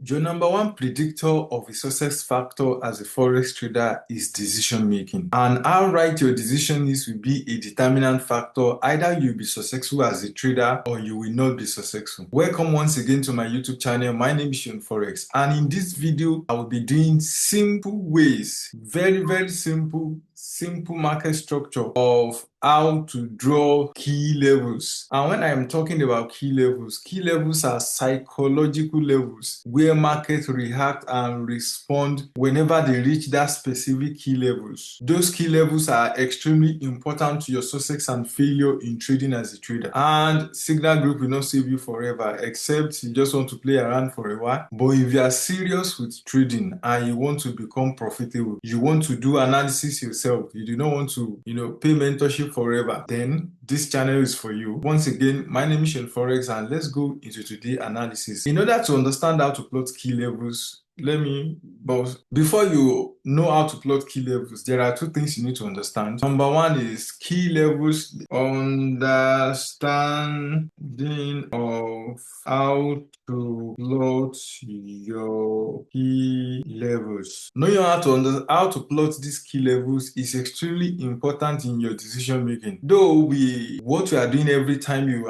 Your number one predictor of a success factor as a forex trader is decision making. And how right your decision is will be a determinant factor. Either you'll be successful as a trader or you will not be successful. Welcome once again to my YouTube channel. My name is Forex, and in this video I will be doing simple ways, very simple market structure of how to draw key levels. And when I'm talking about key levels are psychological levels where markets react and respond whenever they reach that specific key levels. Those key levels are extremely important to your success and failure in trading as a trader. And signal group will not save you forever, except you just want to play around for a while. But if you are serious with trading and you want to become profitable, you want to do analysis yourself, you do not want to, pay mentorship forever, then this channel is for you. Once again, my name is Forex, and let's go into today's analysis. In order to understand how to plot key levels, before you know how to plot key levels, there are two things you need to understand. Number one is key levels, understanding of how to plot your key levels. Knowing how to plot these key levels is extremely important in your decision making. Though what you are doing every time you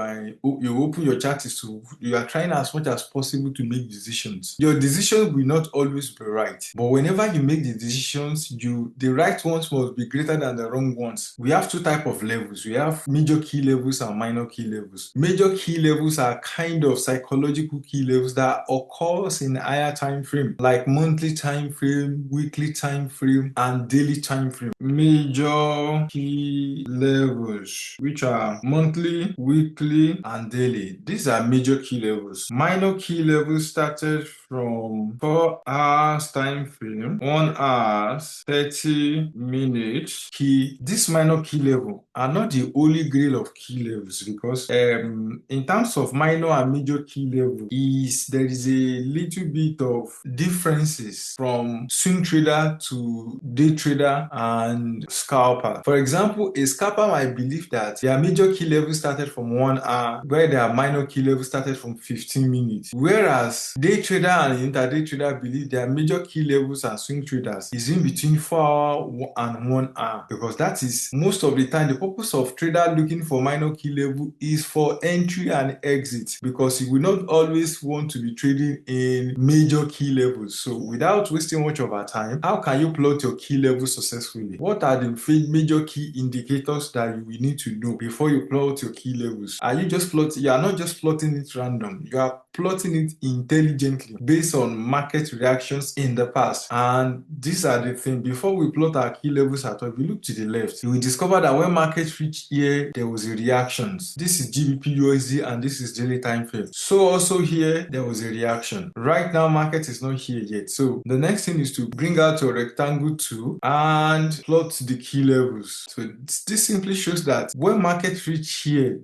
open your chart is you are trying as much as possible to make decisions. Your decisions will not always be right, but whenever you make the decisions, the right ones must be greater than the wrong ones. We have two types of levels. We have major key levels and minor key levels. Major key levels are kind of psychological key levels that occurs in higher time frame, like monthly time frame, weekly time frame, and daily time frame. Major key levels, which are monthly, weekly, and daily. These are major key levels. Minor key levels started from 4 hours time frame, 1 hour 30 minutes key. This minor key level are not the holy grail of key levels, because in terms of minor and major key level, there is a little bit of differences from swing trader to day trader and scalper. For example, a scalper might believe that their major key level started from 1 hour, where their minor key level started from 15 minutes. Whereas day trader and intraday trader believe their major key levels and swing traders is in between 4 hours and 1 hour, because that is most of the time the purpose of trader looking for minor key level is for entry and exit, because you will not always want to be trading in major key levels. So without wasting much of our time, how can you plot your key level successfully? What are the major key indicators that you will need to know before you plot your key levels? You are not just plotting it random, you are plotting it intelligently based on market reactions in the past. And these are the things. Before we plot our key levels at all, if we look to the left, you will discover that when markets reached here, there was a reaction. This is GBP USD and this is daily time frame. So also here, there was a reaction. Right now, market is not here yet. So the next thing is to bring out your rectangle tool and plot the key levels. So this simply shows that when market reached here,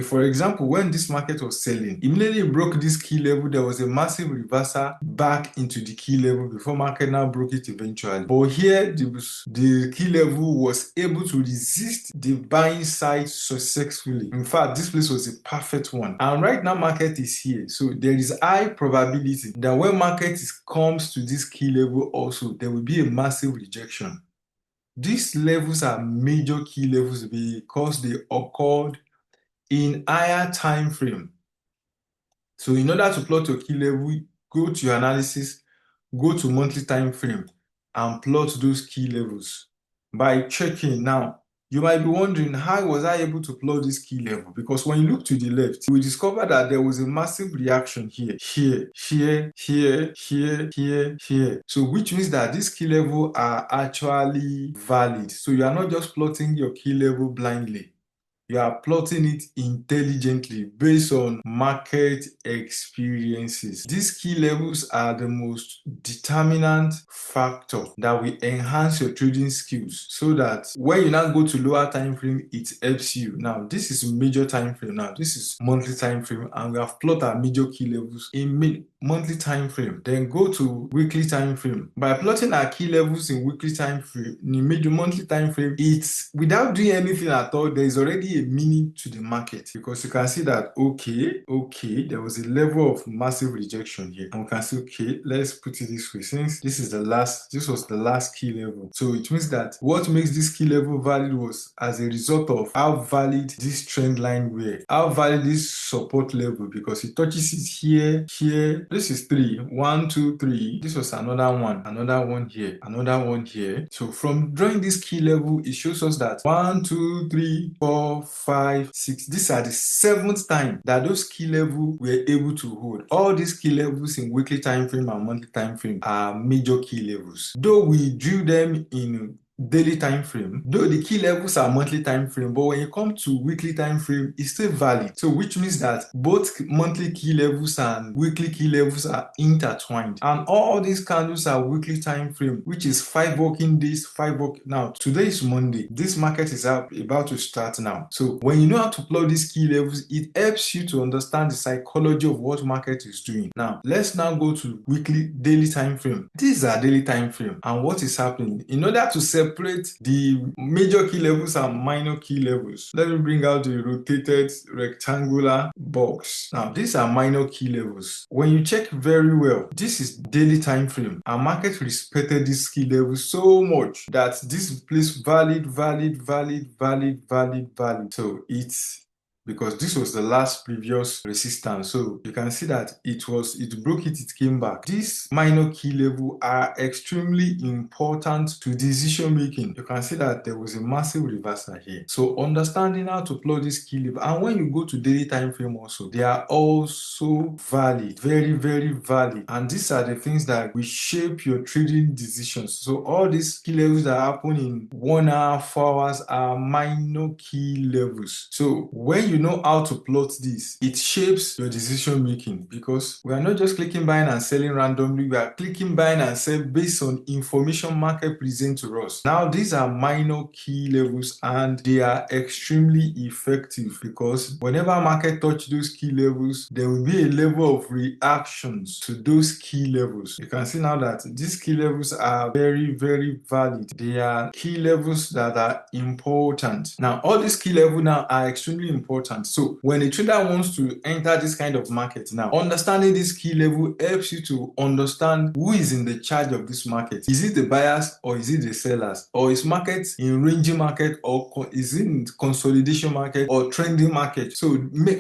for example, when this market was selling, immediately it broke this key level, there was a massive reversal back into the key level before market now broke it eventually. But here, the key level was able to resist the buying side successfully. In fact, this place was a perfect one. And right now, market is here. So there is high probability that when market comes to this key level also, there will be a massive rejection. These levels are major key levels because they occurred in higher time frame. So in order to plot your key level, go to your analysis, go to monthly time frame, and plot those key levels by checking. Now, you might be wondering, how was I able to plot this key level? Because when you look to the left, you will discover that there was a massive reaction here. So which means that these key levels are actually valid. So you are not just plotting your key level blindly. You are plotting it intelligently based on market experiences. These key levels are the most determinant factor that will enhance your trading skills, so that when you now go to lower time frame, it helps you. Now, this is major time frame. Now, this is monthly time frame, and we have plotted our major key levels in monthly time frame. Then go to weekly time frame. By plotting our key levels in weekly time frame, in monthly time frame, it's without doing anything at all, there is already a meaning to the market, because you can see that, okay, there was a level of massive rejection here. And we can say, okay, let's put it this way. Since this was the last key level. So it means that what makes this key level valid was as a result of how valid this trend line were, how valid this support level, because it touches it here, here. This is 3. 1, 2, 3. This was another one here, another one here. So from drawing this key level, it shows us that 1, 2, 3, 4, 5, 6. These are the 7th time that those key levels were able to hold. All these key levels in weekly time frame and monthly time frame are major key levels. Though we drew them in daily time frame, though the key levels are monthly time frame, but when you come to weekly time frame, it's still valid. So which means that both monthly key levels and weekly key levels are intertwined, and all these candles are weekly time frame, which is 5 working days. Now today is Monday. This market is about to start now. So when you know how to plot these key levels, it helps you to understand the psychology of what market is doing. Now let's now go to daily time frame. These are daily time frame, and what is happening in order to separate the major key levels and minor key levels. Let me bring out the rotated rectangular box. Now these are minor key levels. When you check very well, this is daily time frame. Our market respected this key level so much that this place valid. So it's because this was the last previous resistance. So you can see that it broke it came back. These minor key level are extremely important to decision making. You can see that there was a massive reversal here. So understanding how to plot this key level, and when you go to daily time frame also, they are also valid, very valid. And these are the things that will shape your trading decisions. So all these key levels that happen in 1 hour, 4 hours are minor key levels. So when you know how to plot this, it shapes your decision making, because we are not just clicking buying and selling randomly, we are clicking buying and selling based on information market presents to us. Now these are minor key levels and they are extremely effective, because whenever market touch those key levels, there will be a level of reactions to those key levels. You can see now that these key levels are very valid. They are key levels that are important. Now all these key levels now are extremely important. So when a trader wants to enter this kind of market now, understanding this key level helps you to understand who is in the charge of this market. Is it the buyers or is it the sellers? Or is market in ranging market, or is it in consolidation market or trending market? So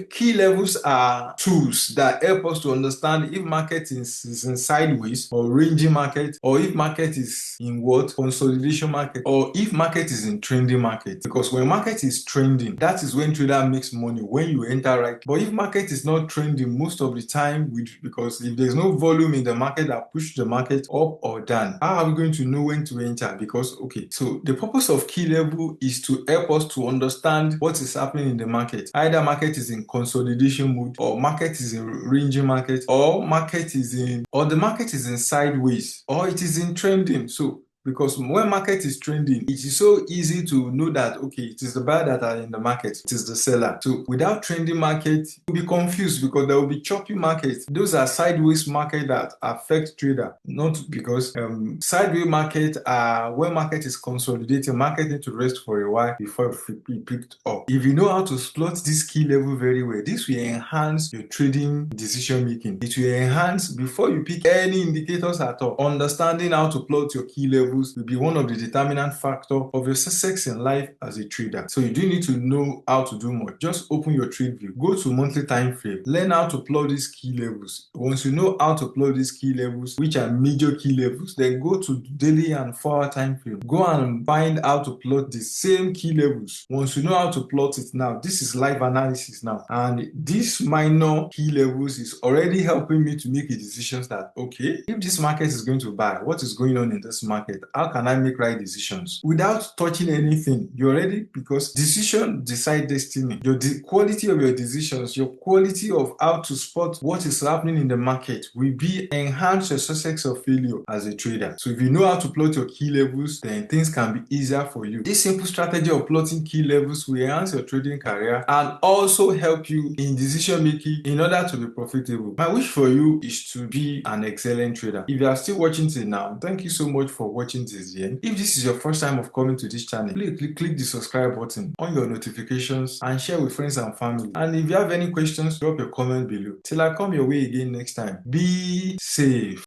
key levels are tools that help us to understand if market is in sideways or ranging market, or if market is in what? Consolidation market, or if market is in trending market. Because when market is trending, that is when trader makes money, when you enter right. But if market is not trending most of the time, because if there's no volume in the market that push the market up or down, how are we going to know when to enter? Because okay, so the purpose of key level is to help us to understand what is happening in the market. Either market is in consolidation mode, or market is in ranging market, or the market is in sideways, or it is in trending. So because when market is trending, it is so easy to know that, okay, it is the buyer that are in the market, it is the seller. So without trending market, you'll be confused, because there will be choppy markets. Those are sideways market that affect trader, not because sideways market are when market is consolidating, market need to rest for a while before it be picked up. If you know how to plot this key level very well, this will enhance your trading decision making. It will enhance before you pick any indicators at all. Understanding how to plot your key level will be one of the determinant factors of your success in life as a trader. So you do need to know how to do more. Just open your trade view, go to monthly time frame, learn how to plot these key levels. Once you know how to plot these key levels, which are major key levels, then go to daily and 4-hour time frame. Go and find how to plot the same key levels. Once you know how to plot it now, this is live analysis now. And these minor key levels is already helping me to make a decision that, okay, if this market is going to buy, what is going on in this market? How can I make right decisions without touching anything? You already, because decision decide destiny. The quality of your decisions, your quality of how to spot what is happening in the market will be enhance your success or failure as a trader. So if you know how to plot your key levels, then things can be easier for you. This simple strategy of plotting key levels will enhance your trading career and also help you in decision making in order to be profitable. My wish for you is to be an excellent trader. If you are still watching till now, thank you so much for watching. watching this end. If this is your first time of coming to this channel, please click the subscribe button on your notifications and share with friends and family. And if you have any questions, drop your comment below. Till I come your way again next time, be safe.